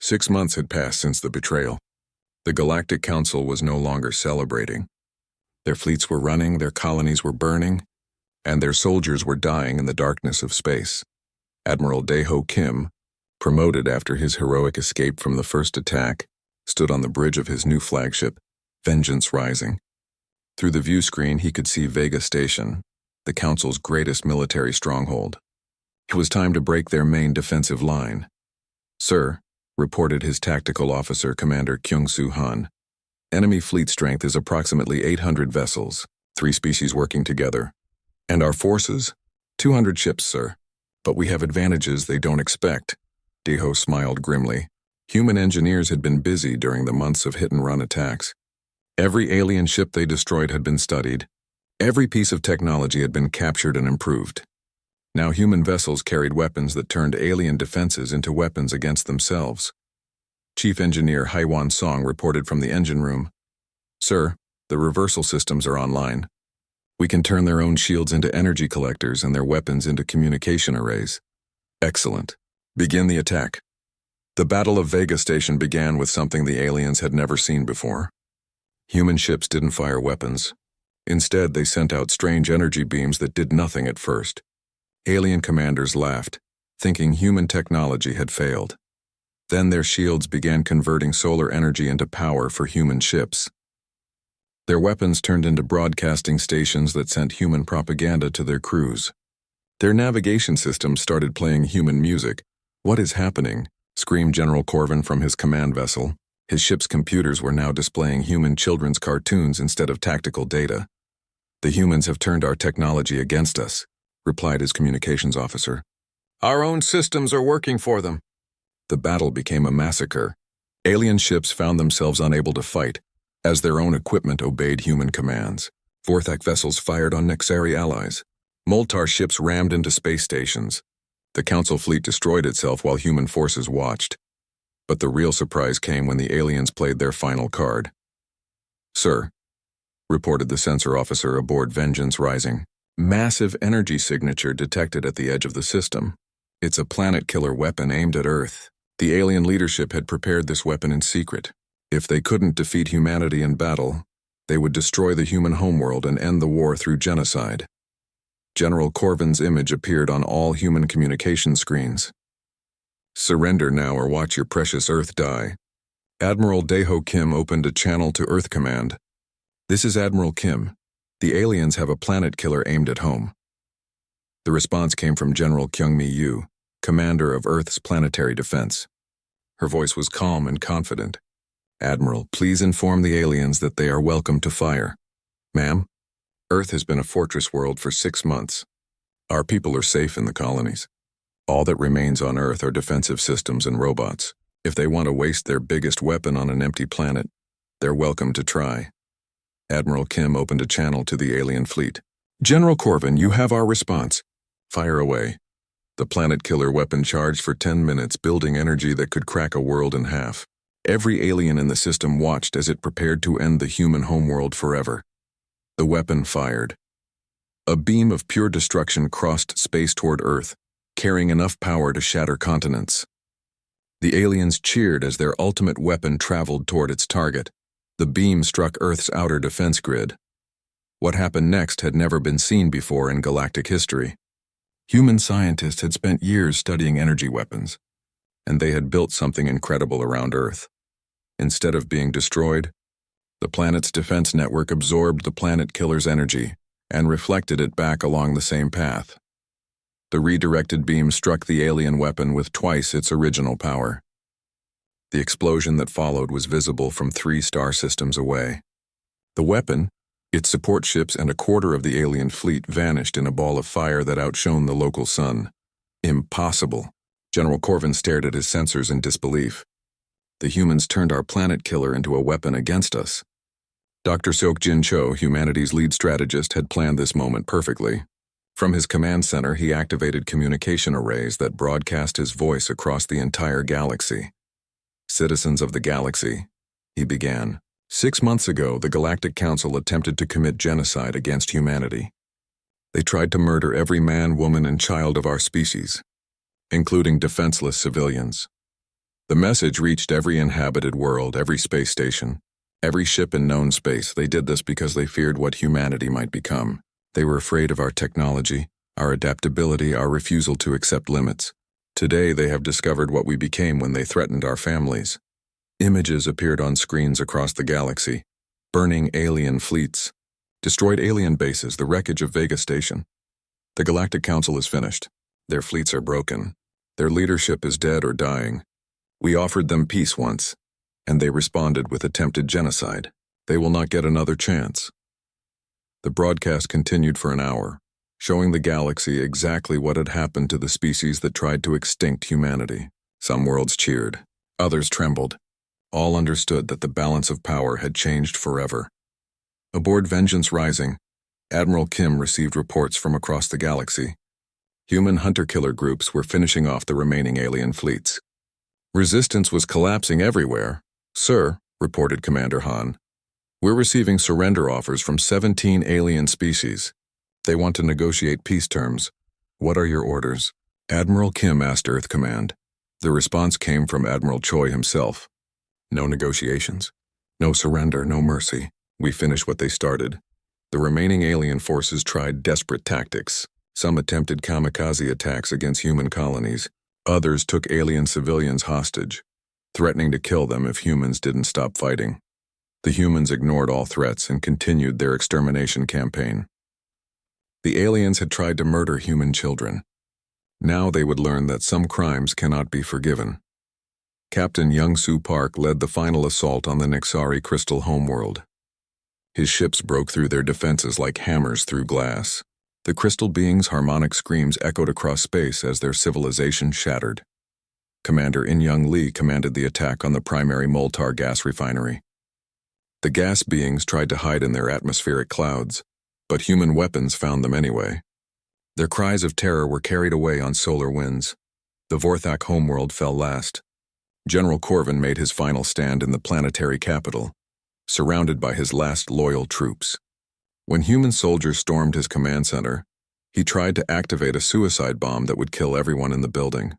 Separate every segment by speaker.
Speaker 1: 6 months had passed since the betrayal. The Galactic Council was no longer celebrating. Their fleets were running, their colonies were burning, and their soldiers were dying in the darkness of space. Admiral Daeho Kim, promoted after his heroic escape from the first attack, stood on the bridge of his new flagship, Vengeance Rising. Through the view screen, he could see Vega Station, the Council's greatest military stronghold. It was time to break their main defensive line. "Sir," reported his tactical officer, Commander Kyung-Soo Han, "enemy fleet strength is approximately 800 vessels, 3 species working together. And our forces? 200 ships, sir. But we have advantages they don't expect." Daeho smiled grimly. Human engineers had been busy during the months of hit-and-run attacks. Every alien ship they destroyed had been studied. Every piece of technology had been captured and improved. Now human vessels carried weapons that turned alien defenses into weapons against themselves. Chief Engineer Haiwan Song reported from the engine room. "Sir, the reversal systems are online. We can turn their own shields into energy collectors and their weapons into communication arrays." "Excellent. Begin the attack." The Battle of Vega Station began with something the aliens had never seen before. Human ships didn't fire weapons. Instead, they sent out strange energy beams that did nothing at first. Alien commanders laughed, thinking human technology had failed. Then their shields began converting solar energy into power for human ships. Their weapons turned into broadcasting stations that sent human propaganda to their crews. Their navigation systems started playing human music. "What is happening?" screamed General Corvin from his command vessel. His ship's computers were now displaying human children's cartoons instead of tactical data. "The humans have turned our technology against us," replied his communications officer. "Our own systems are working for them." The battle became a massacre. Alien ships found themselves unable to fight, as their own equipment obeyed human commands. Vorthak vessels fired on Nexari allies. Moltar ships rammed into space stations. The Council fleet destroyed itself while human forces watched. But the real surprise came when the aliens played their final card. "Sir," reported the sensor officer aboard Vengeance Rising, "massive energy signature detected at the edge of the system. It's a planet-killer weapon aimed at Earth. The alien leadership had prepared this weapon in secret. If they couldn't defeat humanity in battle, they would destroy the human homeworld and end the war through genocide." General Corvin's image appeared on all human communication screens. "Surrender now or watch your precious Earth die." Admiral Daeho Kim opened a channel to Earth Command. "This is Admiral Kim. The aliens have a planet killer aimed at home." The response came from General Kyung-Mi Yu, commander of Earth's planetary defense. Her voice was calm and confident. "Admiral, please inform the aliens that they are welcome to fire." "Ma'am, Earth has been a fortress world for 6 months. Our people are safe in the colonies. All that remains on Earth are defensive systems and robots. If they want to waste their biggest weapon on an empty planet, they're welcome to try." Admiral Kim opened a channel to the alien fleet. "General Corvin, you have our response. Fire away." The planet killer weapon charged for 10 minutes, building energy that could crack a world in half. Every alien in the system watched as it prepared to end the human homeworld forever. The weapon fired. A beam of pure destruction crossed space toward Earth, carrying enough power to shatter continents. The aliens cheered as their ultimate weapon traveled toward its target. The beam struck Earth's outer defense grid. What happened next had never been seen before in galactic history. Human scientists had spent years studying energy weapons, and they had built something incredible around Earth. Instead of being destroyed, the planet's defense network absorbed the planet killer's energy and reflected it back along the same path. The redirected beam struck the alien weapon with twice its original power. The explosion that followed was visible from 3 star systems away. The weapon, its support ships, and a quarter of the alien fleet vanished in a ball of fire that outshone the local sun. "Impossible." General Corvin stared at his sensors in disbelief. "The humans turned our planet killer into a weapon against us." Dr. Seok-Jin Cho, humanity's lead strategist, had planned this moment perfectly. From his command center, he activated communication arrays that broadcast his voice across the entire galaxy. "Citizens of the galaxy," he began. 6 months ago, the Galactic Council attempted to commit genocide against humanity. They tried to murder every man, woman, and child of our species, including defenseless civilians. The message reached every inhabited world, every space station, every ship in known space. They did this because they feared what humanity might become. They were afraid of our technology, our adaptability, our refusal to accept limits. Today they have discovered what we became when they threatened our families. Images appeared on screens across the galaxy. Burning alien fleets. Destroyed alien bases, the wreckage of Vega Station. The Galactic Council is finished. Their fleets are broken. Their leadership is dead or dying. We offered them peace once, and they responded with attempted genocide. They will not get another chance. The broadcast continued for an hour, showing the galaxy exactly what had happened to the species that tried to extinct humanity. Some worlds cheered. Others trembled. All understood that the balance of power had changed forever. Aboard Vengeance Rising, Admiral Kim received reports from across the galaxy. Human hunter-killer groups were finishing off the remaining alien fleets. Resistance was collapsing everywhere. "Sir," reported Commander Han, "we're receiving surrender offers from 17 alien species. They want to negotiate peace terms. What are your orders?" Admiral Kim asked Earth Command. The response came from Admiral Choi himself. "No negotiations. No surrender, no mercy. We finish what they started." The remaining alien forces tried desperate tactics. Some attempted kamikaze attacks against human colonies. Others took alien civilians hostage, threatening to kill them if humans didn't stop fighting. The humans ignored all threats and continued their extermination campaign. The aliens had tried to murder human children. Now they would learn that some crimes cannot be forgiven. Captain Young-Soo Park led the final assault on the Nixari crystal homeworld. His ships broke through their defenses like hammers through glass. The crystal beings' harmonic screams echoed across space as their civilization shattered. Commander In-Young Lee commanded the attack on the primary Moltar gas refinery. The gas beings tried to hide in their atmospheric clouds, but human weapons found them anyway. Their cries of terror were carried away on solar winds. The Vorthak homeworld fell last. General Corvin made his final stand in the planetary capital, surrounded by his last loyal troops. When human soldiers stormed his command center, he tried to activate a suicide bomb that would kill everyone in the building.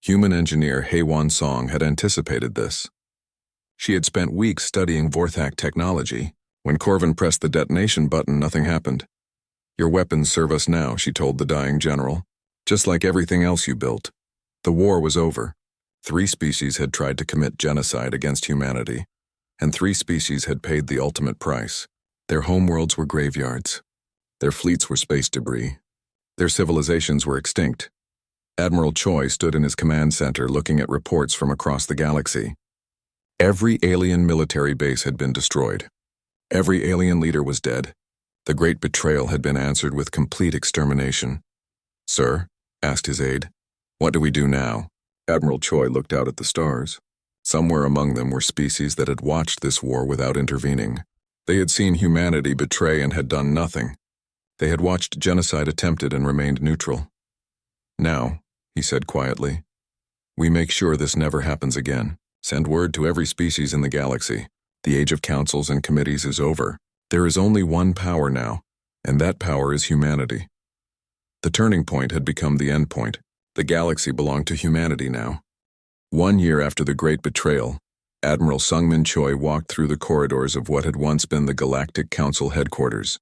Speaker 1: Human engineer Haewon Song had anticipated this. She had spent weeks studying Vorthak technology. When Corvin pressed the detonation button, nothing happened. "Your weapons serve us now," she told the dying general. "Just like everything else you built." The war was over. 3 species had tried to commit genocide against humanity, and 3 species had paid the ultimate price. Their homeworlds were graveyards. Their fleets were space debris. Their civilizations were extinct. Admiral Choi stood in his command center looking at reports from across the galaxy. Every alien military base had been destroyed. Every alien leader was dead. The great betrayal had been answered with complete extermination. "Sir," asked his aide, "what do we do now?" Admiral Choi looked out at the stars. Somewhere among them were species that had watched this war without intervening. They had seen humanity betray and had done nothing. They had watched genocide attempted and remained neutral. "Now," he said quietly, "we make sure this never happens again. Send word to every species in the galaxy. The age of councils and committees is over. There is only one power now, and that power is humanity." The turning point had become the end point. The galaxy belonged to humanity now. 1 year after the Great Betrayal, Admiral Sungmin Choi walked through the corridors of what had once been the Galactic Council headquarters.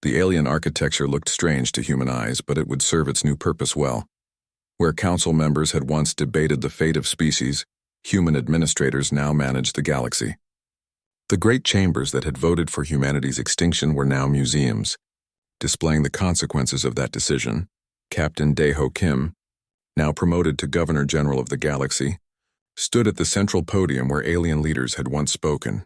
Speaker 1: The alien architecture looked strange to human eyes, but it would serve its new purpose well. Where council members had once debated the fate of species, human administrators now managed the galaxy. The great chambers that had voted for humanity's extinction were now museums. Displaying the consequences of that decision, Captain Daeho Kim, now promoted to Governor General of the galaxy, stood at the central podium where alien leaders had once spoken.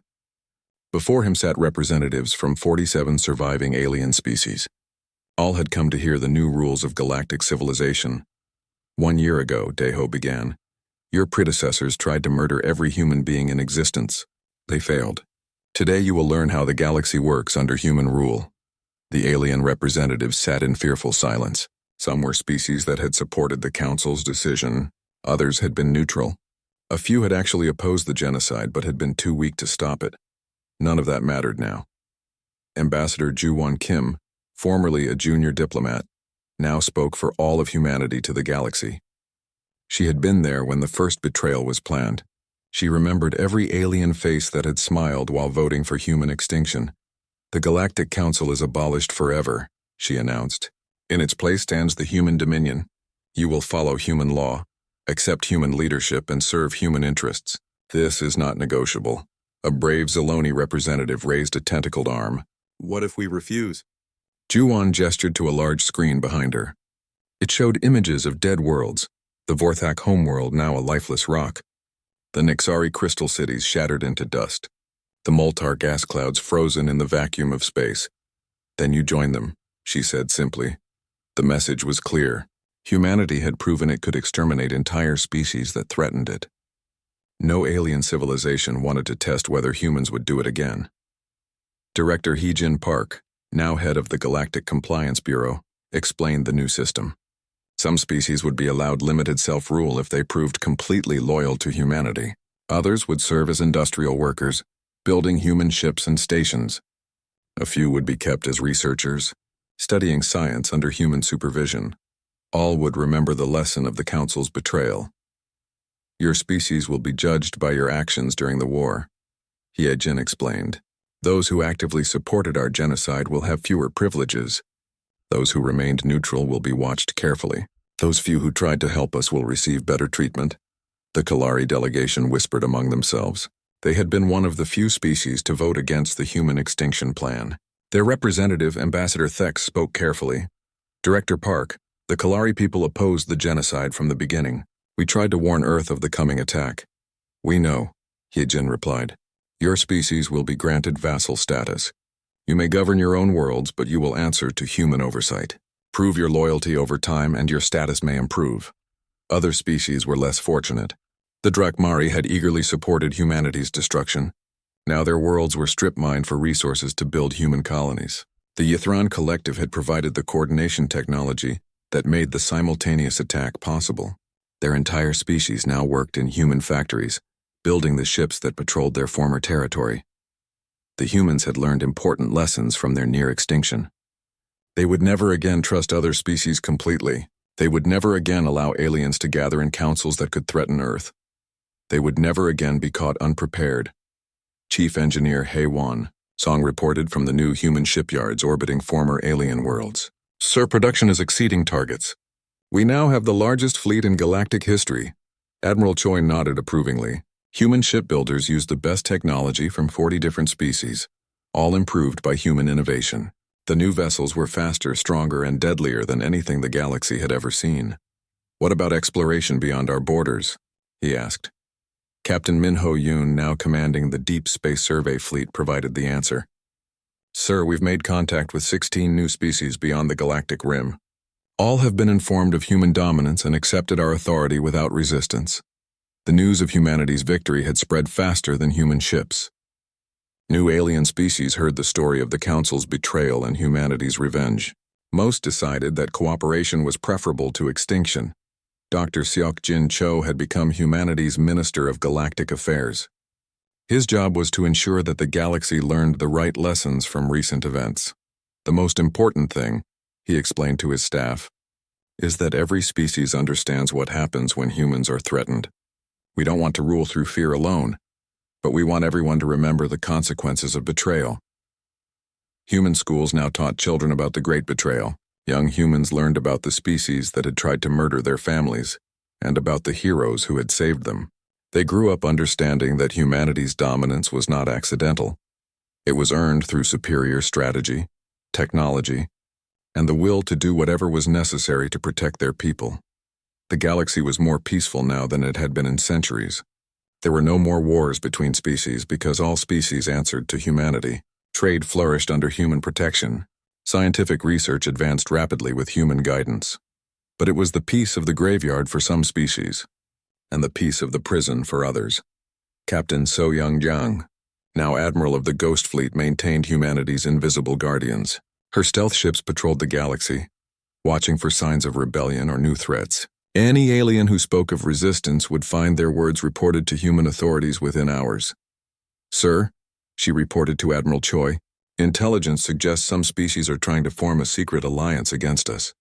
Speaker 1: Before him sat representatives from 47 surviving alien species. All had come to hear the new rules of galactic civilization. 1 year ago, Daeho began, your predecessors tried to murder every human being in existence. They failed. Today you will learn how the galaxy works under human rule. The alien representatives sat in fearful silence. Some were species that had supported the Council's decision. Others had been neutral. A few had actually opposed the genocide but had been too weak to stop it. None of that mattered now. Ambassador Ju-Won Kim, formerly a junior diplomat, now spoke for all of humanity to the galaxy. She had been there when the first betrayal was planned. She remembered every alien face that had smiled while voting for human extinction. "The Galactic Council is abolished forever," she announced. "In its place stands the human dominion. You will follow human law, accept human leadership, and serve human interests. This is not negotiable." A brave Zaloni representative raised a tentacled arm. "What if we refuse?" Juwan gestured to a large screen behind her. It showed images of dead worlds, the Vorthak homeworld now a lifeless rock. The Nixari crystal cities shattered into dust, the Moltar gas clouds frozen in the vacuum of space. "Then you join them," she said simply. The message was clear. Humanity had proven it could exterminate entire species that threatened it. No alien civilization wanted to test whether humans would do it again. Director Hee-Jin Park, now head of the Galactic Compliance Bureau, explained the new system. Some species would be allowed limited self-rule if they proved completely loyal to humanity. Others would serve as industrial workers, building human ships and stations. A few would be kept as researchers, studying science under human supervision. All would remember the lesson of the Council's betrayal. "Your species will be judged by your actions during the war," Hee-Jin explained. "Those who actively supported our genocide will have fewer privileges. Those who remained neutral will be watched carefully. Those few who tried to help us will receive better treatment." The Kalari delegation whispered among themselves. They had been one of the few species to vote against the human extinction plan. Their representative, Ambassador Thex, spoke carefully. "Director Park, the Kalari people opposed the genocide from the beginning. We tried to warn Earth of the coming attack." "We know," Hee-Jin replied. "Your species will be granted vassal status. You may govern your own worlds, but you will answer to human oversight. Prove your loyalty over time and your status may improve." Other species were less fortunate. The Drakmari had eagerly supported humanity's destruction. Now their worlds were strip-mined for resources to build human colonies. The Ythran Collective had provided the coordination technology that made the simultaneous attack possible. Their entire species now worked in human factories, building the ships that patrolled their former territory. The humans had learned important lessons from their near extinction. They would never again trust other species completely. They would never again allow aliens to gather in councils that could threaten Earth. They would never again be caught unprepared. Chief Engineer Hei-Wan, Song reported from the new human shipyards orbiting former alien worlds. "Sir, production is exceeding targets. We now have the largest fleet in galactic history." Admiral Choi nodded approvingly. Human shipbuilders used the best technology from 40 different species, all improved by human innovation. The new vessels were faster, stronger, and deadlier than anything the galaxy had ever seen. "What about exploration beyond our borders?" he asked. Captain Min-Ho Yoon, now commanding the Deep Space Survey Fleet, provided the answer. "Sir, we've made contact with 16 new species beyond the galactic rim. All have been informed of human dominance and accepted our authority without resistance." The news of humanity's victory had spread faster than human ships. New alien species heard the story of the Council's betrayal and humanity's revenge. Most decided that cooperation was preferable to extinction. Dr. Seok-Jin Cho had become humanity's Minister of Galactic Affairs. His job was to ensure that the galaxy learned the right lessons from recent events. "The most important thing," he explained to his staff, "is that every species understands what happens when humans are threatened. We don't want to rule through fear alone, but we want everyone to remember the consequences of betrayal." Human schools now taught children about the Great Betrayal. Young humans learned about the species that had tried to murder their families, and about the heroes who had saved them. They grew up understanding that humanity's dominance was not accidental. It was earned through superior strategy, technology, and the will to do whatever was necessary to protect their people. The galaxy was more peaceful now than it had been in centuries. There were no more wars between species because all species answered to humanity. Trade flourished under human protection. Scientific research advanced rapidly with human guidance. But it was the peace of the graveyard for some species, and the peace of the prison for others. Captain So Young Jang, now Admiral of the Ghost Fleet, maintained humanity's invisible guardians. Her stealth ships patrolled the galaxy, watching for signs of rebellion or new threats. Any alien who spoke of resistance would find their words reported to human authorities within hours. "Sir," she reported to Admiral Choi, "intelligence suggests some species are trying to form a secret alliance against us."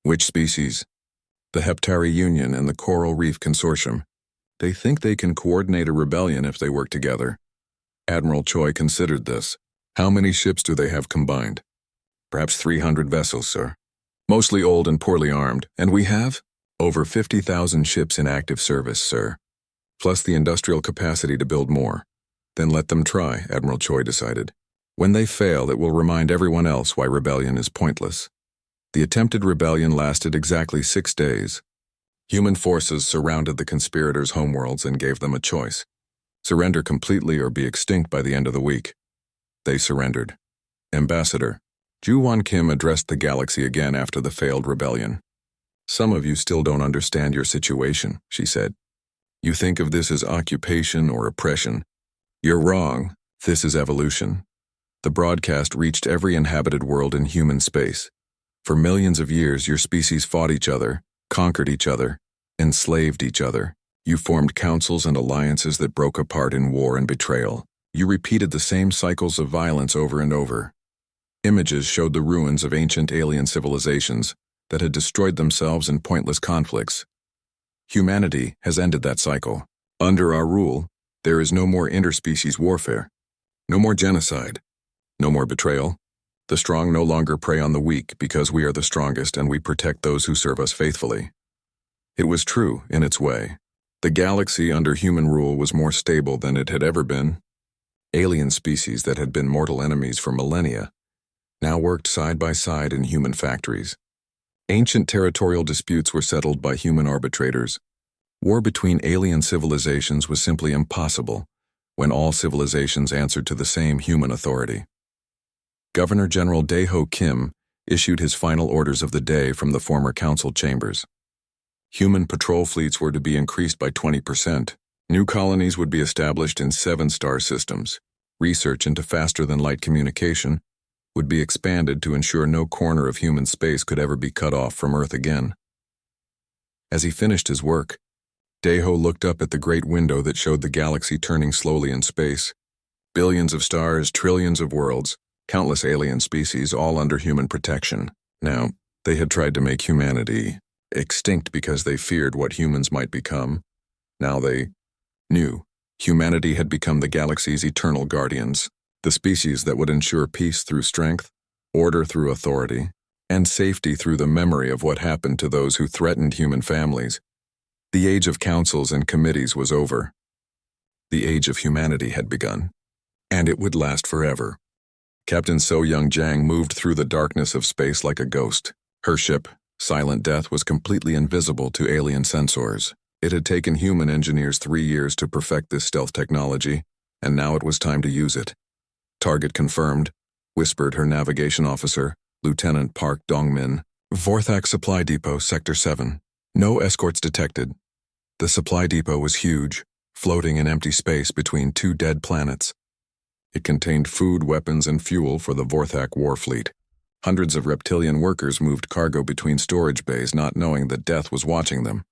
Speaker 1: "Which species?" the Heptari Union and the Coral Reef Consortium. They think they can coordinate a rebellion if they work together. Admiral Choi considered this. How many ships do they have combined? Perhaps 300 vessels, sir. Mostly old and poorly armed, and we have? Over 50,000 ships in active service, sir. Plus the industrial capacity to build more. Then let them try, Admiral Choi decided. When they fail, it will remind everyone else why rebellion is pointless. The attempted rebellion lasted exactly 6 days. Human forces surrounded the conspirators' homeworlds and gave them a choice. Surrender completely or be extinct by the end of the week. They surrendered. Ambassador, Ju-Won Kim addressed the galaxy again after the failed rebellion. Some of you still don't understand your situation, she said. You think of this as occupation or oppression. You're wrong. This is evolution. The broadcast reached every inhabited world in human space. For millions of years, your species fought each other, conquered each other, enslaved each other. You formed councils and alliances that broke apart in war and betrayal. You repeated the same cycles of violence over and over. Images showed the ruins of ancient alien civilizations that had destroyed themselves in pointless conflicts. Humanity has ended that cycle. Under our rule, there is no more interspecies warfare, no more genocide, no more betrayal. The strong no longer prey on the weak because we are the strongest and we protect those who serve us faithfully. It was true in its way. The galaxy under human rule was more stable than it had ever been. Alien species that had been mortal enemies for millennia now worked side by side in human factories. Ancient territorial disputes were settled by human arbitrators. War between alien civilizations was simply impossible when all civilizations answered to the same human authority. Governor General Dae-ho Kim issued his final orders of the day from the former council chambers. Human patrol fleets were to be increased by 20%. New colonies would be established in 7-star systems. Research into faster-than-light communication would be expanded to ensure no corner of human space could ever be cut off from Earth again. As he finished his work, Dae-ho looked up at the great window that showed the galaxy turning slowly in space. Billions of stars, trillions of worlds, countless alien species, all under human protection. Now, they had tried to make humanity extinct because they feared what humans might become. Now they knew humanity had become the galaxy's eternal guardians, the species that would ensure peace through strength, order through authority, and safety through the memory of what happened to those who threatened human families. The age of councils and committees was over. The age of humanity had begun, and it would last forever. Captain So-Young Jang moved through the darkness of space like a ghost. Her ship, Silent Death, was completely invisible to alien sensors. It had taken human engineers 3 years to perfect this stealth technology, and now it was time to use it. Target confirmed, whispered her navigation officer, Lieutenant Park Dong-min. Vorthak Supply Depot, Sector 7. No escorts detected. The supply depot was huge, floating in empty space between 2 dead planets. It contained food, weapons, and fuel for the Vorthak war fleet. Hundreds of reptilian workers moved cargo between storage bays, not knowing that death was watching them.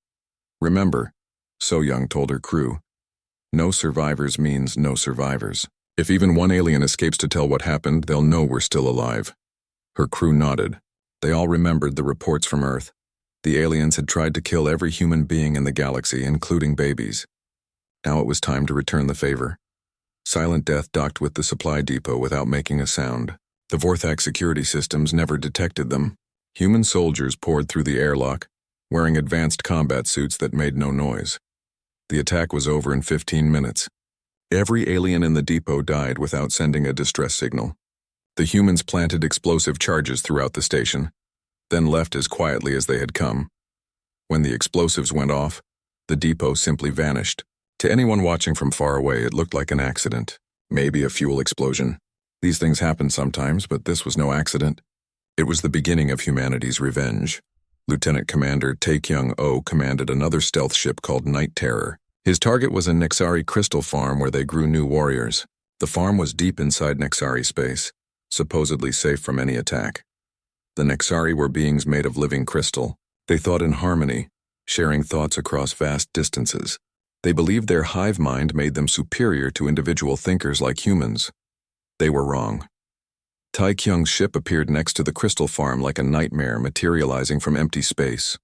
Speaker 1: Remember, So-Young told her crew, no survivors means no survivors. If even one alien escapes to tell what happened, they'll know we're still alive. Her crew nodded. They all remembered the reports from Earth. The aliens had tried to kill every human being in the galaxy, including babies. Now it was time to return the favor. Silent Death docked with the supply depot without making a sound. The Vorthak security systems never detected them. Human soldiers poured through the airlock, wearing advanced combat suits that made no noise. The attack was over in 15 minutes. Every alien in the depot died without sending a distress signal. The humans planted explosive charges throughout the station, then left as quietly as they had come. When the explosives went off, the depot simply vanished. To anyone watching from far away, it looked like an accident, maybe a fuel explosion. These things happen sometimes, but this was no accident. It was the beginning of humanity's revenge. Lieutenant Commander Tae-Kyung-oh commanded another stealth ship called Night Terror. His target was a Nexari crystal farm where they grew new warriors. The farm was deep inside Nexari space, supposedly safe from any attack. The Nexari were beings made of living crystal. They thought in harmony, sharing thoughts across vast distances. They believed their hive mind made them superior to individual thinkers like humans. They were wrong. Tae-Kyung's ship appeared next to the crystal farm like a nightmare materializing from empty space.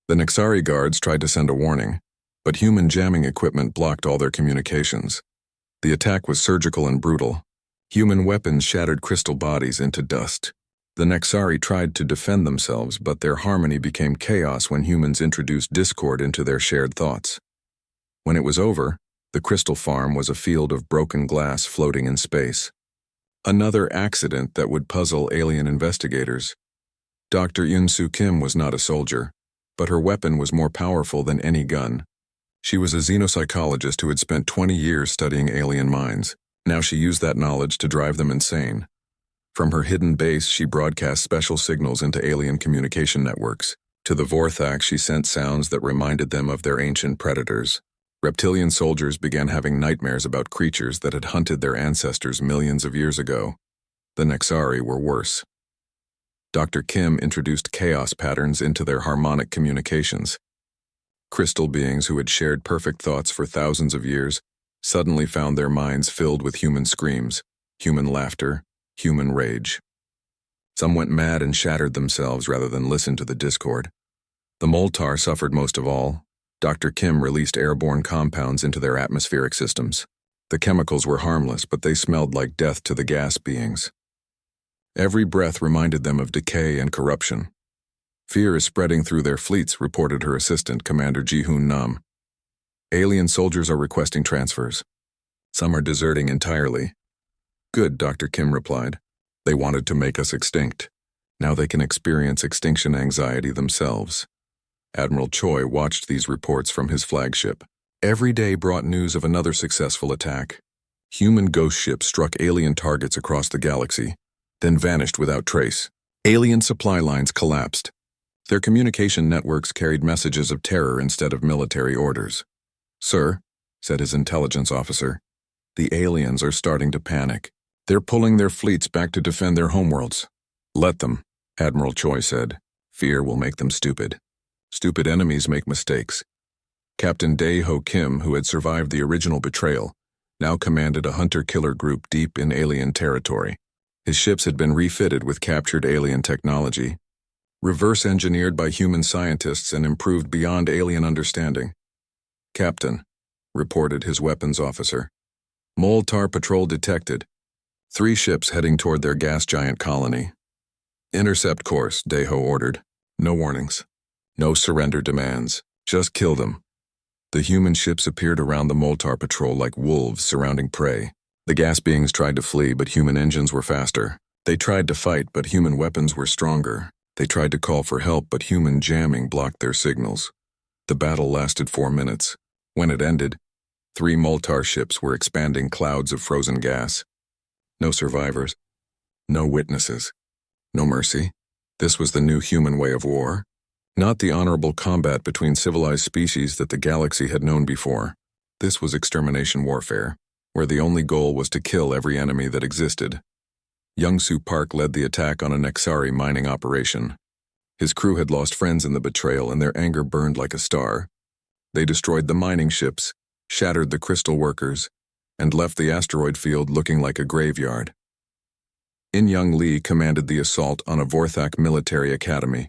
Speaker 1: The Nexari guards tried to send a warning, but human jamming equipment blocked all their communications. The attack was surgical and brutal. Human weapons shattered crystal bodies into dust. The Nexari tried to defend themselves, but their harmony became chaos when humans introduced discord into their shared thoughts. When it was over, the crystal farm was a field of broken glass floating in space. Another accident that would puzzle alien investigators. Dr. Yun-Soo Kim was not a soldier, but her weapon was more powerful than any gun. She was a xenopsychologist who had spent 20 years studying alien minds. Now she used that knowledge to drive them insane. From her hidden base, she broadcast special signals into alien communication networks. To the Vorthak, she sent sounds that reminded them of their ancient predators. Reptilian soldiers began having nightmares about creatures that had hunted their ancestors millions of years ago. The Nexari were worse. Dr. Kim introduced chaos patterns into their harmonic communications. Crystal beings who had shared perfect thoughts for thousands of years suddenly found their minds filled with human screams, human laughter, human rage. Some went mad and shattered themselves rather than listen to the discord. The Moltar suffered most of all. Dr. Kim released airborne compounds into their atmospheric systems. The chemicals were harmless, but they smelled like death to the gas beings. Every breath reminded them of decay and corruption. Fear is spreading through their fleets, reported her assistant, Commander Ji-Hoon Nam. Alien soldiers are requesting transfers. Some are deserting entirely. Good, Dr. Kim replied. They wanted to make us extinct. Now they can experience extinction anxiety themselves. Admiral Choi watched these reports from his flagship. Every day brought news of another successful attack. Human ghost ships struck alien targets across the galaxy, then vanished without trace. Alien supply lines collapsed. Their communication networks carried messages of terror instead of military orders. Sir, said his intelligence officer, the aliens are starting to panic. They're pulling their fleets back to defend their homeworlds. Let them, Admiral Choi said. Fear will make them stupid. Stupid enemies make mistakes. Captain Dae-Ho Kim, who had survived the original betrayal, now commanded a hunter-killer group deep in alien territory. His ships had been refitted with captured alien technology, reverse-engineered by human scientists and improved beyond alien understanding. Captain, reported his weapons officer. Moltar patrol detected. 3 ships heading toward their gas giant colony. Intercept course, Dae-Ho ordered. No warnings. No surrender demands. Just kill them. The human ships appeared around the Moltar patrol like wolves surrounding prey. The gas beings tried to flee, but human engines were faster. They tried to fight, but human weapons were stronger. They tried to call for help, but human jamming blocked their signals. The battle lasted 4 minutes. When it ended, 3 Moltar ships were expanding clouds of frozen gas. No survivors. No witnesses. No mercy. This was the new human way of war. Not the honorable combat between civilized species that the galaxy had known before. This was extermination warfare, where the only goal was to kill every enemy that existed. Young-Soo Park led the attack on a Nexari mining operation. His crew had lost friends in the betrayal, and their anger burned like a star. They destroyed the mining ships, shattered the crystal workers, and left the asteroid field looking like a graveyard. In-Young Lee commanded the assault on a Vorthak military academy.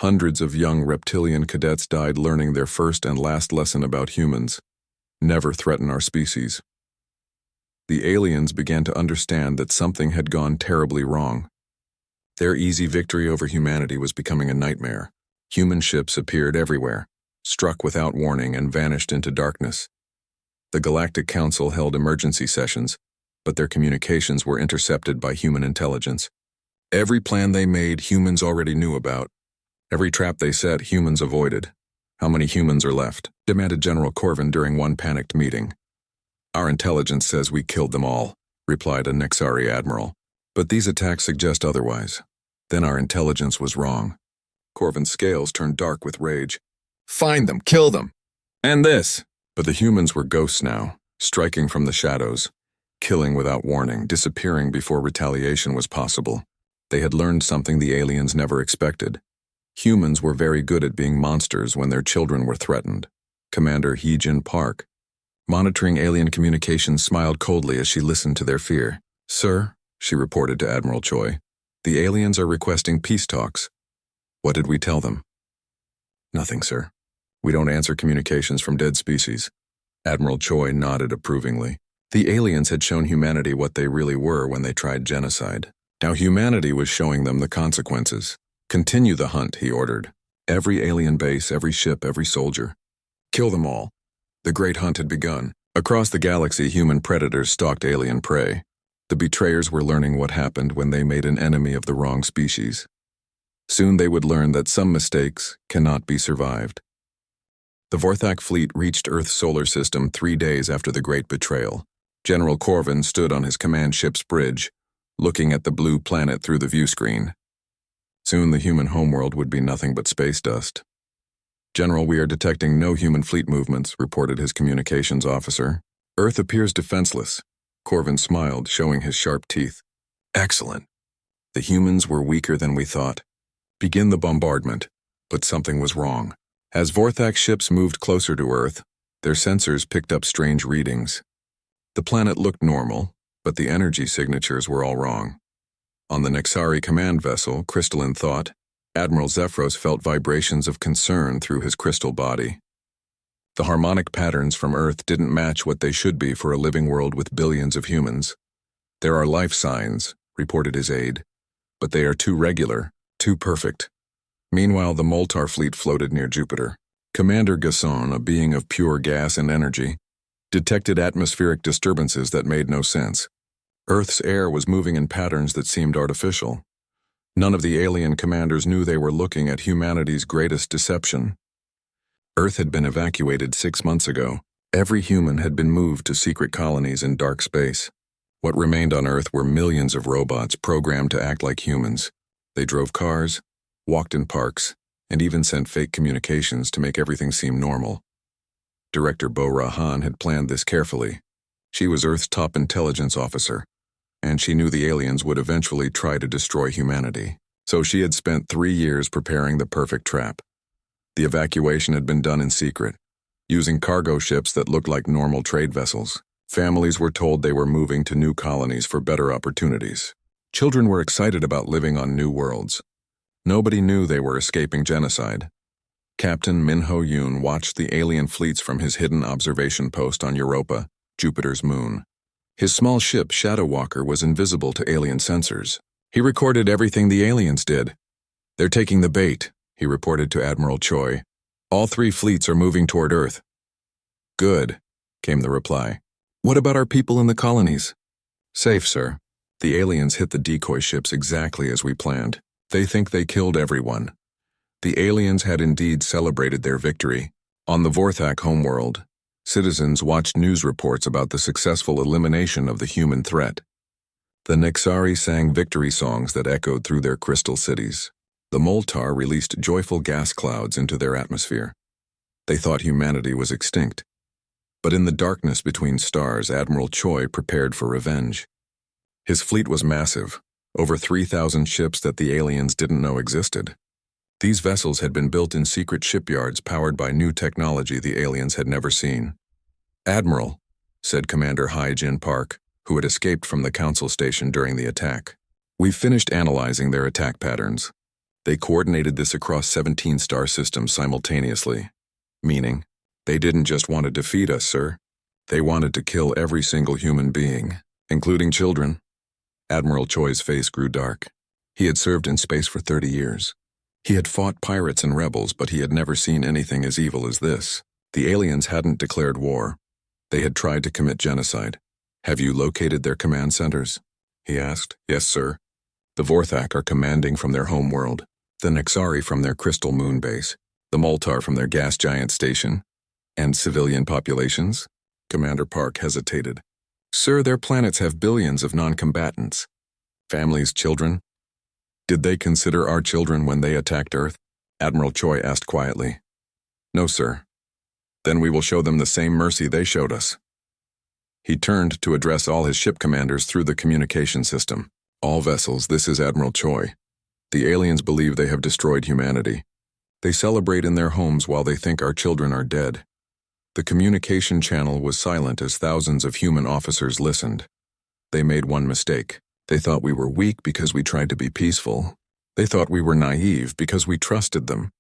Speaker 1: Hundreds of young reptilian cadets died learning their first and last lesson about humans. Never threaten our species. The aliens began to understand that something had gone terribly wrong. Their easy victory over humanity was becoming a nightmare. Human ships appeared everywhere, struck without warning and vanished into darkness. The Galactic Council held emergency sessions, but their communications were intercepted by human intelligence. Every plan they made, humans already knew about. Every trap they set, humans avoided. How many humans are left? Demanded General Corvin during one panicked meeting. Our intelligence says we killed them all, replied a Nexari admiral. But these attacks suggest otherwise. Then our intelligence was wrong. Corvin's scales turned dark with rage. Find them, kill them. And this. But the humans were ghosts now, striking from the shadows, killing without warning, disappearing before retaliation was possible. They had learned something the aliens never expected. Humans were very good at being monsters when their children were threatened. Commander Hee-Jin Park, monitoring alien communications, smiled coldly as she listened to their fear. Sir, she reported to Admiral Choi, the aliens are requesting peace talks. What did we tell them? Nothing, sir. We don't answer communications from dead species. Admiral Choi nodded approvingly. The aliens had shown humanity what they really were when they tried genocide. Now humanity was showing them the consequences. Continue the hunt, he ordered. Every alien base, every ship, every soldier. Kill them all. The great hunt had begun. Across the galaxy, human predators stalked alien prey. The betrayers were learning what happened when they made an enemy of the wrong species. Soon they would learn that some mistakes cannot be survived. The Vorthak fleet reached Earth's solar system 3 days after the Great Betrayal. General Corvin stood on his command ship's bridge, looking at the blue planet through the viewscreen. Soon the human homeworld would be nothing but space dust. General, we are detecting no human fleet movements, reported his communications officer. Earth appears defenseless. Corvin smiled, showing his sharp teeth. Excellent. The humans were weaker than we thought. Begin the bombardment. But something was wrong. As Vorthak ships moved closer to Earth, their sensors picked up strange readings. The planet looked normal, but the energy signatures were all wrong. On the Nexari command vessel, Crystalline thought, Admiral Zephyros felt vibrations of concern through his crystal body. The harmonic patterns from Earth didn't match what they should be for a living world with billions of humans. There are life signs, reported his aide, but they are too regular, too perfect. Meanwhile, the Moltar fleet floated near Jupiter. Commander Gasson, a being of pure gas and energy, detected atmospheric disturbances that made no sense. Earth's air was moving in patterns that seemed artificial. None of the alien commanders knew they were looking at humanity's greatest deception. Earth had been evacuated 6 months ago. Every human had been moved to secret colonies in dark space. What remained on Earth were millions of robots programmed to act like humans. They drove cars, walked in parks, and even sent fake communications to make everything seem normal. Director Bo Rahan had planned this carefully. She was Earth's top intelligence officer, and she knew the aliens would eventually try to destroy humanity. So she had spent 3 years preparing the perfect trap. The evacuation had been done in secret, using cargo ships that looked like normal trade vessels. Families were told they were moving to new colonies for better opportunities. Children were excited about living on new worlds. Nobody knew they were escaping genocide. Captain Minho Yoon watched the alien fleets from his hidden observation post on Europa, Jupiter's moon. His small ship, Shadow Walker, was invisible to alien sensors. He recorded everything the aliens did. They're taking the bait, he reported to Admiral Choi. All 3 fleets are moving toward Earth. Good, came the reply. What about our people in the colonies? Safe, sir. The aliens hit the decoy ships exactly as we planned. They think they killed everyone. The aliens had indeed celebrated their victory. On the Vorthak homeworld, citizens watched news reports about the successful elimination of the human threat. The Nexari sang victory songs that echoed through their crystal cities. The Moltar released joyful gas clouds into their atmosphere. They thought humanity was extinct. But in the darkness between stars, Admiral Choi prepared for revenge. His fleet was massive, over 3,000 ships that the aliens didn't know existed. These vessels had been built in secret shipyards powered by new technology the aliens had never seen. Admiral, said Commander Hai-Jin Park, who had escaped from the council station during the attack. We've finished analyzing their attack patterns. They coordinated this across 17 star systems simultaneously. Meaning, they didn't just want to defeat us, sir. They wanted to kill every single human being, including children. Admiral Choi's face grew dark. He had served in space for 30 years. He had fought pirates and rebels, but he had never seen anything as evil as this. The aliens hadn't declared war. They had tried to commit genocide. Have you located their command centers? He asked. Yes, sir. The Vorthak are commanding from their home world, the Nexari from their crystal moon base, the Moltar from their gas giant station. And civilian populations? Commander Park hesitated. Sir, their planets have billions of non-combatants. Families, children. Did they consider our children when they attacked Earth? Admiral Choi asked quietly. No, sir. Then we will show them the same mercy they showed us. He turned to address all his ship commanders through the communication system. All vessels, this is Admiral Choi. The aliens believe they have destroyed humanity. They celebrate in their homes while they think our children are dead. The communication channel was silent as thousands of human officers listened. They made one mistake. They thought we were weak because we tried to be peaceful. They thought we were naive because we trusted them.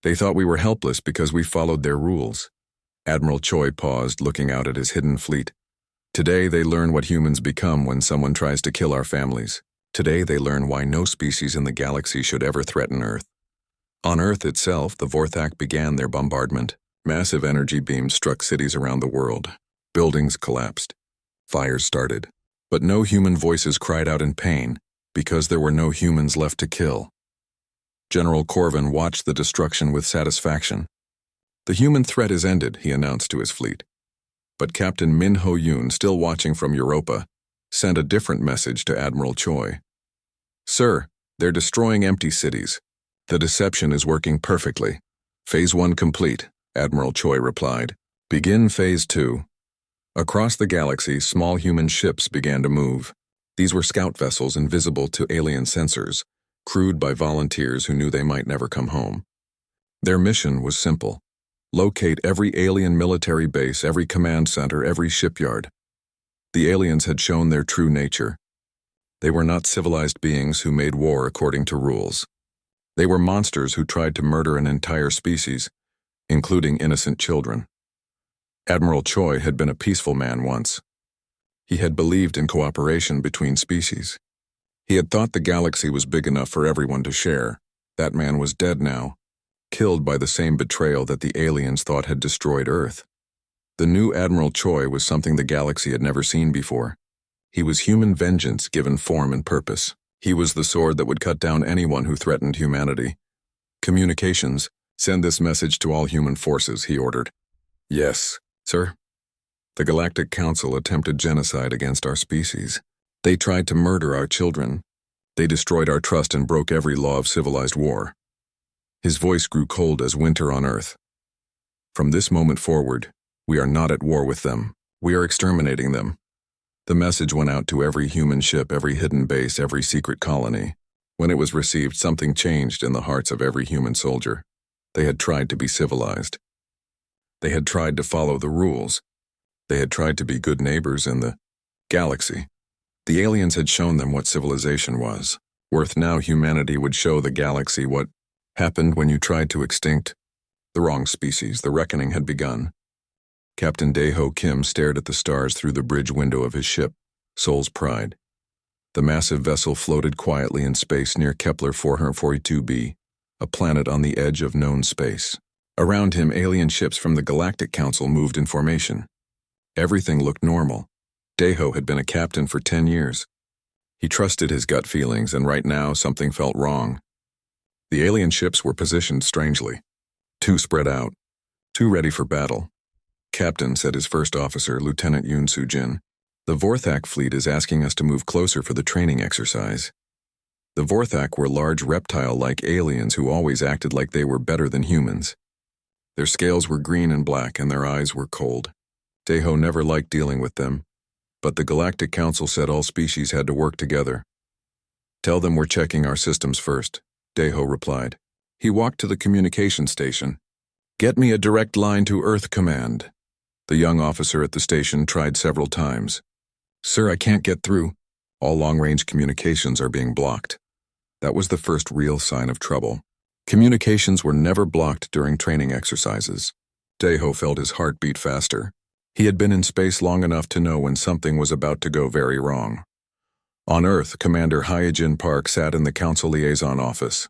Speaker 1: They thought we were helpless because we followed their rules. Admiral Choi paused, looking out at his hidden fleet. Today they learn what humans become when someone tries to kill our families. Today they learn why no species in the galaxy should ever threaten Earth. On Earth itself, the Vorthak began their bombardment. Massive energy beams struck cities around the world. Buildings collapsed. Fires started. But no human voices cried out in pain, because there were no humans left to kill. General Corvin watched the destruction with satisfaction. The human threat is ended, he announced to his fleet. But Captain Min Ho-yoon, still watching from Europa, sent a different message to Admiral Choi. Sir, they're destroying empty cities. The deception is working perfectly. Phase 1 complete, Admiral Choi replied. Begin Phase 2. Across the galaxy, small human ships began to move. These were scout vessels invisible to alien sensors, crewed by volunteers who knew they might never come home. Their mission was simple. Locate every alien military base, every command center, every shipyard. The aliens had shown their true nature. They were not civilized beings who made war according to rules. They were monsters who tried to murder an entire species, including innocent children. Admiral Choi had been a peaceful man once. He had believed in cooperation between species. He had thought the galaxy was big enough for everyone to share. That man was dead now, killed by the same betrayal that the aliens thought had destroyed Earth. The new Admiral Choi was something the galaxy had never seen before. He was human vengeance given form and purpose. He was the sword that would cut down anyone who threatened humanity. Communications, send this message to all human forces, he ordered. Yes, sir. The Galactic Council attempted genocide against our species. They tried to murder our children. They destroyed our trust and broke every law of civilized war. His voice grew cold as winter on Earth. From this moment forward, we are not at war with them. We are exterminating them. The message went out to every human ship, every hidden base, every secret colony. When it was received, something changed in the hearts of every human soldier. They had tried to be civilized. They had tried to follow the rules. They had tried to be good neighbors in the galaxy. The aliens had shown them what civilization was. Now humanity would show the galaxy what happened when you tried to extinct the wrong species. The reckoning had begun. Captain Dae-ho Kim stared at the stars through the bridge window of his ship, Soul's Pride. The massive vessel floated quietly in space near Kepler 442b, a planet on the edge of known space. Around him, alien ships from the Galactic Council moved in formation. Everything looked normal. Dae-ho had been a captain for 10 years. He trusted his gut feelings, and right now something felt wrong. The alien ships were positioned strangely. Two spread out, two ready for battle. Captain, said his first officer, Lieutenant Yoon Soo-jin, the Vorthak fleet is asking us to move closer for the training exercise. The Vorthak were large reptile-like aliens who always acted like they were better than humans. Their scales were green and black, and their eyes were cold. Dae-ho never liked dealing with them, but the Galactic Council said all species had to work together. Tell them we're checking our systems first, Dae-ho replied. He walked to the communication station. Get me a direct line to Earth Command. The young officer at the station tried several times. Sir, I can't get through. All long-range communications are being blocked. That was the first real sign of trouble. Communications were never blocked during training exercises. Dae-ho felt his heart beat faster. He had been in space long enough to know when something was about to go very wrong. On Earth, Commander Hyejin Park sat in the Council Liaison Office.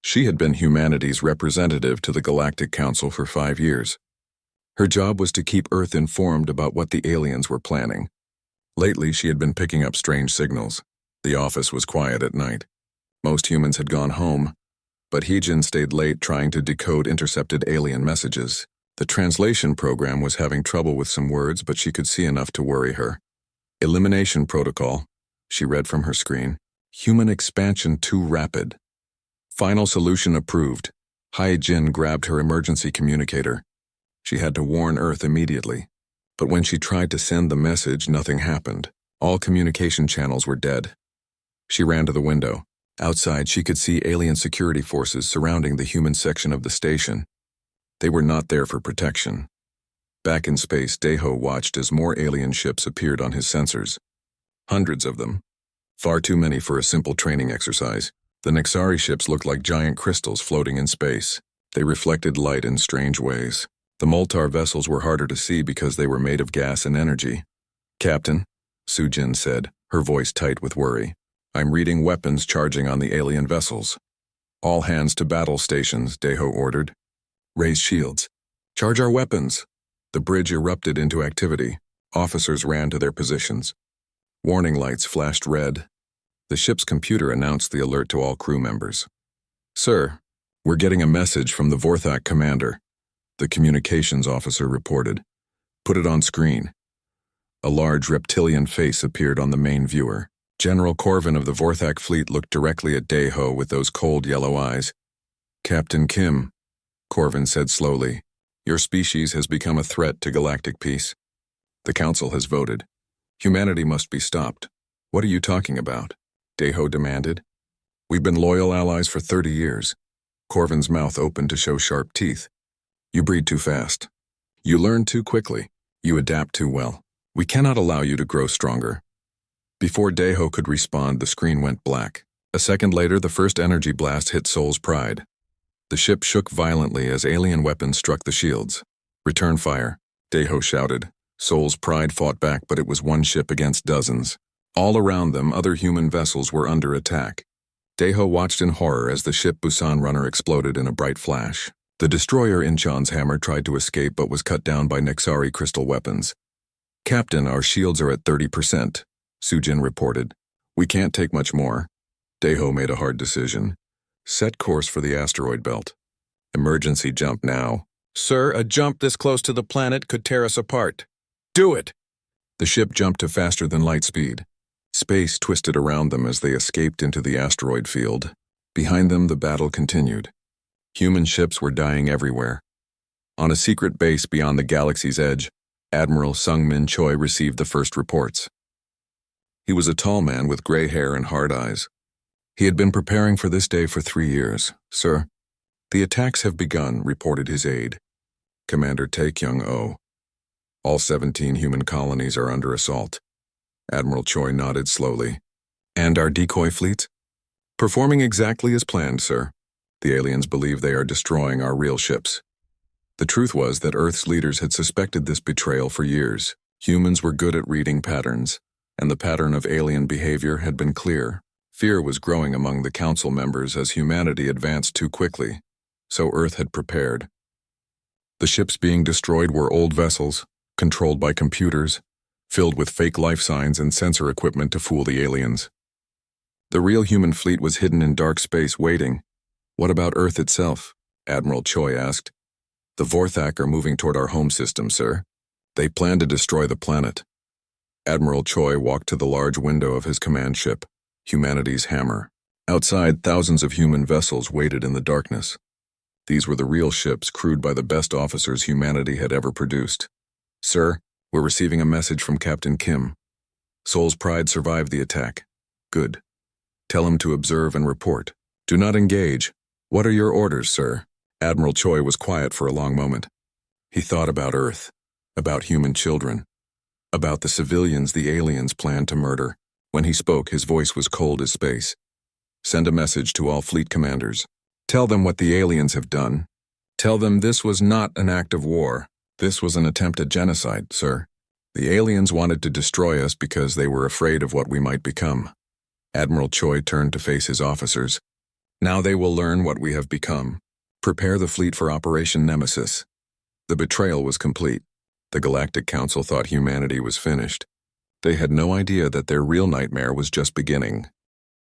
Speaker 1: She had been humanity's representative to the Galactic Council for 5 years. Her job was to keep Earth informed about what the aliens were planning. Lately, she had been picking up strange signals. The office was quiet at night. Most humans had gone home, but Hyejin stayed late trying to decode intercepted alien messages. The translation program was having trouble with some words, but she could see enough to worry her. Elimination protocol, she read from her screen. Human expansion too rapid. Final solution approved. Hyejin grabbed her emergency communicator. She had to warn Earth immediately. But when she tried to send the message, nothing happened. All communication channels were dead. She ran to the window. Outside, she could see alien security forces surrounding the human section of the station. They were not there for protection. Back in space, Dae-ho watched as more alien ships appeared on his sensors. Hundreds of them. Far too many for a simple training exercise. The Nexari ships looked like giant crystals floating in space. They reflected light in strange ways. The Moltar vessels were harder to see because they were made of gas and energy. "Captain," Sujin said, her voice tight with worry, "I'm reading weapons charging on the alien vessels." "All hands to battle stations," Deho ordered. "Raise shields. Charge our weapons." The bridge erupted into activity. Officers ran to their positions. Warning lights flashed red. The ship's computer announced the alert to all crew members. "Sir, we're getting a message from the Vorthak commander," the communications officer reported. "Put it on screen." A large reptilian face appeared on the main viewer. General Corvin of the Vorthak fleet looked directly at Deho with those cold yellow eyes. "Captain Kim," Corvin said slowly, "your species has become a threat to galactic peace. The Council has voted. Humanity must be stopped." "What are you talking about?" Deho demanded. "We've been loyal allies for 30 years. Corvin's mouth opened to show sharp teeth. "You breed too fast. You learn too quickly. You adapt too well. We cannot allow you to grow stronger." Before Deho could respond, the screen went black. A second later, the first energy blast hit Sol's Pride. The ship shook violently as alien weapons struck the shields. "Return fire," Deho shouted. Sol's Pride fought back, but it was one ship against dozens. All around them, other human vessels were under attack. Deho watched in horror as the ship Busan Runner exploded in a bright flash. The destroyer Incheon's hammer tried to escape but was cut down by Nexari crystal weapons. "Captain, our shields are at 30%, Sujin reported. "We can't take much more." Deho made a hard decision. "Set course for the asteroid belt. Emergency jump now." "Sir, a jump this close to the planet could tear us apart." "Do it!" The ship jumped to faster than light speed. Space twisted around them as they escaped into the asteroid field. Behind them, the battle continued. Human ships were dying everywhere. On a secret base beyond the galaxy's edge, Admiral Sung-Min Choi received the first reports. He was a tall man with gray hair and hard eyes. He had been preparing for this day for 3 years. "Sir, the attacks have begun," reported his aide, Commander Taekyung-oh. "All 17 human colonies are under assault." Admiral Choi nodded slowly. "And our decoy fleets?" "Performing exactly as planned, sir. The aliens believe they are destroying our real ships." The truth was that Earth's leaders had suspected this betrayal for years. Humans were good at reading patterns, and the pattern of alien behavior had been clear. Fear was growing among the Council members as humanity advanced too quickly, so Earth had prepared. The ships being destroyed were old vessels, controlled by computers, filled with fake life signs and sensor equipment to fool the aliens. The real human fleet was hidden in dark space waiting. "What about Earth itself?" Admiral Choi asked. "The Vorthak are moving toward our home system, sir. They plan to destroy the planet." Admiral Choi walked to the large window of his command ship, Humanity's Hammer. Outside, thousands of human vessels waited in the darkness. These were the real ships crewed by the best officers humanity had ever produced. "Sir, we're receiving a message from Captain Kim. Sol's Pride survived the attack." "Good. Tell him to observe and report. Do not engage." "What are your orders, sir?" Admiral Choi was quiet for a long moment. He thought about Earth, about human children, about the civilians the aliens planned to murder. When he spoke, his voice was cold as space. "Send a message to all fleet commanders. Tell them what the aliens have done. Tell them this was not an act of war. This was an attempt at genocide, sir. The aliens wanted to destroy us because they were afraid of what we might become." Admiral Choi turned to face his officers. "Now they will learn what we have become. Prepare the fleet for Operation Nemesis." The betrayal was complete. The Galactic Council thought humanity was finished. They had no idea that their real nightmare was just beginning.